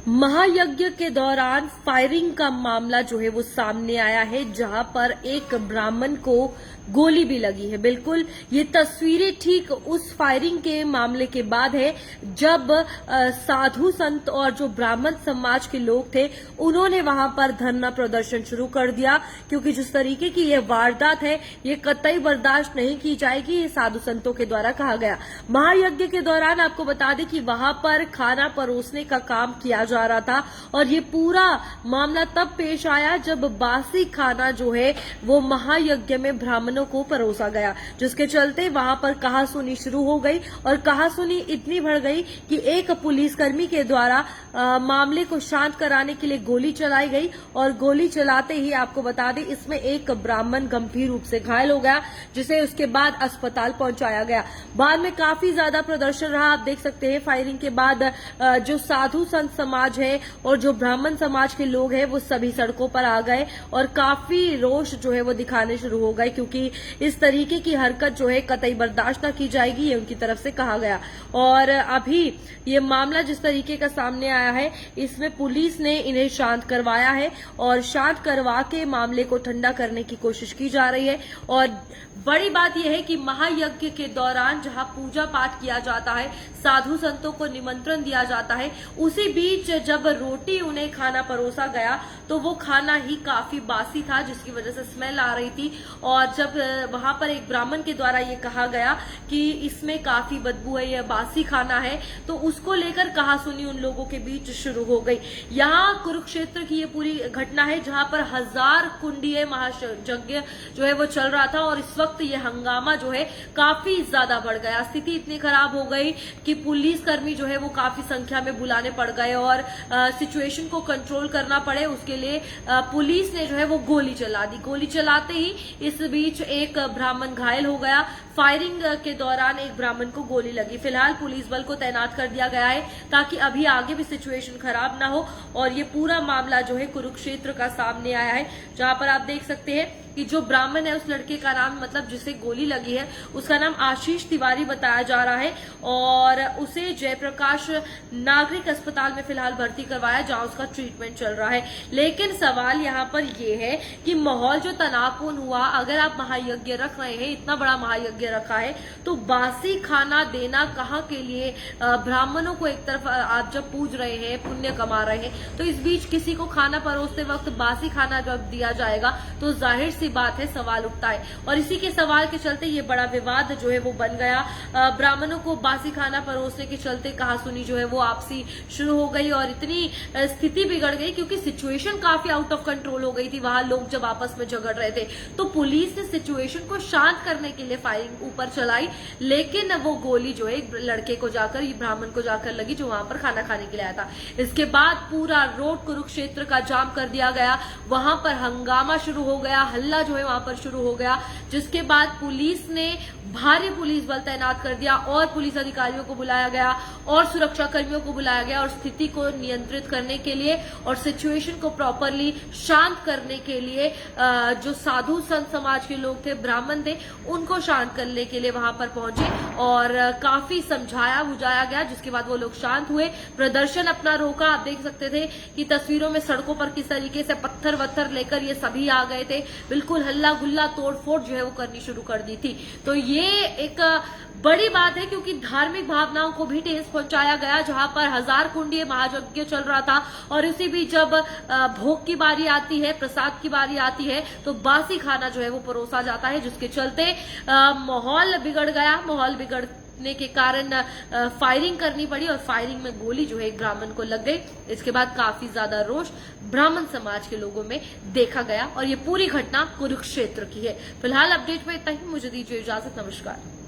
महायज्ञ के दौरान फायरिंग का मामला जो है वो सामने आया है, जहां पर एक ब्राह्मण को गोली भी लगी है। बिल्कुल ये तस्वीरें ठीक उस फायरिंग के मामले के बाद है जब साधु संत और जो ब्राह्मण समाज के लोग थे उन्होंने वहां पर धरना प्रदर्शन शुरू कर दिया, क्योंकि जिस तरीके की ये वारदात है ये कतई बर्दाश्त नहीं की जाएगी, ये साधु संतों के द्वारा कहा गया। महायज्ञ के दौरान आपको बता दें कि वहां पर खाना परोसने का काम किया जा रहा था और ये पूरा मामला तब पेश आया जब बासी खाना जो है वो महायज्ञ में ब्राह्मणों को परोसा गया, जिसके चलते वहां पर कहासुनी शुरू हो गई और कहासुनी इतनी बढ़ गई कि एक पुलिसकर्मी के द्वारा मामले को शांत कराने के लिए गोली चलाई गई और गोली चलाते ही आपको बता दें इसमें एक ब्राह्मण गंभीर रूप से घायल हो गया, जिसे उसके बाद अस्पताल पहुंचाया गया। बाद में काफी ज्यादा प्रदर्शन रहा, आप देख सकते हैं। फायरिंग के बाद जो साधु संत समाज है और जो ब्राह्मण समाज के लोग हैं वो सभी सड़कों पर आ गए और काफी रोष जो है वो दिखाने शुरू हो गए, क्योंकि इस तरीके की हरकत जो है कतई बर्दाश्त न की जाएगी, ये उनकी तरफ से कहा गया। और अभी ये मामला जिस तरीके का सामने आया है इसमें पुलिस ने इन्हें शांत करवाया है और शांत करवा के मामले को ठंडा करने की कोशिश की जा रही है। और बड़ी बात यह है कि महायज्ञ के दौरान जहां पूजा पाठ किया जाता है, साधु संतों को निमंत्रण दिया जाता है, उसी बीच जब रोटी उन्हें खाना परोसा गया तो वो खाना ही काफी बासी था, जिसकी वजह से स्मेल आ रही थी। और जब वहां पर एक ब्राह्मण के द्वारा ये कहा गया कि इसमें काफी बदबू है, यह बासी खाना है, तो उसको लेकर कहासुनी उन लोगों के बीच शुरू हो गई। यहाँ कुरुक्षेत्र की ये पूरी घटना है जहां पर 1000 कुंडीय महायज्ञ जो है वो चल रहा था और इस वक्त ये हंगामा जो है काफी ज्यादा बढ़ गया। स्थिति इतनी खराब हो गई कि पुलिसकर्मी जो है वो काफी संख्या में बुलाने पड़ गए और सिचुएशन को कंट्रोल करना पड़े, उसके लिए पुलिस ने जो है वो गोली चला दी। गोली चलाते ही इस बीच एक ब्राह्मण घायल हो गया। फायरिंग के दौरान एक ब्राह्मण को गोली लगी। फिलहाल पुलिस बल को तैनात कर दिया गया है ताकि अभी आगे भी सिचुएशन खराब ना हो। और ये पूरा मामला जो है कुरुक्षेत्र का सामने आया है, जहां पर आप देख सकते हैं कि जो ब्राह्मण है उस लड़के का नाम, मतलब जिसे गोली लगी है उसका नाम आशीष तिवारी बताया जा रहा है और उसे जयप्रकाश नागरिक अस्पताल में फिलहाल भर्ती करवाया, जहां उसका ट्रीटमेंट चल रहा है। लेकिन सवाल यहाँ पर यह है कि माहौल जो तनावपूर्ण हुआ, अगर आप महायज्ञ रख रहे हैं, इतना बड़ा महायज्ञ रखा है, तो बासी खाना देना कहाँ के लिए? ब्राह्मणों को एक तरफ आप जब पूज रहे हैं, पुण्य कमा रहे हैं, तो इस बीच किसी को खाना परोसते वक्त बासी खाना जब दिया जाएगा तो जाहिर सी बात है सवाल उठता है। और इसी के सवाल के चलते ये बड़ा विवाद जो है वो बन गया। ब्राह्मणों को बासी खाना परोसने के चलते कहासुनी जो है वो आपसी शुरू हो गई और इतनी स्थिति बिगड़ गई क्योंकि सिचुएशन काफी आउट ऑफ कंट्रोल हो गई थी। वहां लोग जब आपस में झगड़ रहे थे तो पुलिस ने सिचुएशन को शांत करने के लिए फायरिंग ऊपर चलाई, लेकिन वो गोली जो है एक लड़के को जाकर, ब्राह्मण को जाकर लगी जो वहां पर खाना खाने के लिए आया था। इसके बाद पूरा रोड कुरुक्षेत्र का जाम कर दिया गया, वहां पर हंगामा शुरू हो गया, हल्ला जो है वहां पर शुरू हो गया, जिसके बाद पुलिस ने भारी पुलिस बल तैनात कर दिया और पुलिस अधिकारियों को बुलाया गया और सुरक्षा कर्मियों को बुलाया गया और स्थिति को नियंत्रित करने के लिए और सिचुएशन को प्रॉपरली शांत करने के लिए जो साधु संत समाज के लोग थे, ब्राह्मण थे, उनको शांत करने के लिए वहां पर पहुंचे और काफी समझाया बुझाया गया, जिसके बाद वो लोग शांत हुए। प्रदर्शन अपना रोका। आप देख सकते थे कि तस्वीरों में सड़कों पर किस तरीके से पत्थर वत्थर लेकर ये सभी आ गए थे, बिल्कुल हल्ला गुल्ला तोड़ फोड़ जो है वो करनी शुरू कर दी थी। तो ये एक बड़ी बात है क्योंकि धार्मिक भावनाओं को भी ठेस पहुंचाया गया, जहां पर 1000 कुंडीय महायज्ञ चल रहा था और इसी बीच जब भोग की बारी आती है, प्रसाद की बारी आती है, तो बासी खाना जो है वो परोसा जाता है, जिसके चलते माहौल बिगड़ गया। माहौल बिगड़ने के कारण फायरिंग करनी पड़ी और फायरिंग में गोली जो है एक ब्राह्मण को लग गई। इसके बाद काफी ज्यादा रोष ब्राह्मण समाज के लोगों में देखा गया और ये पूरी घटना कुरुक्षेत्र की है। फिलहाल अपडेट में इतना ही, मुझे दीजिए इजाजत, नमस्कार।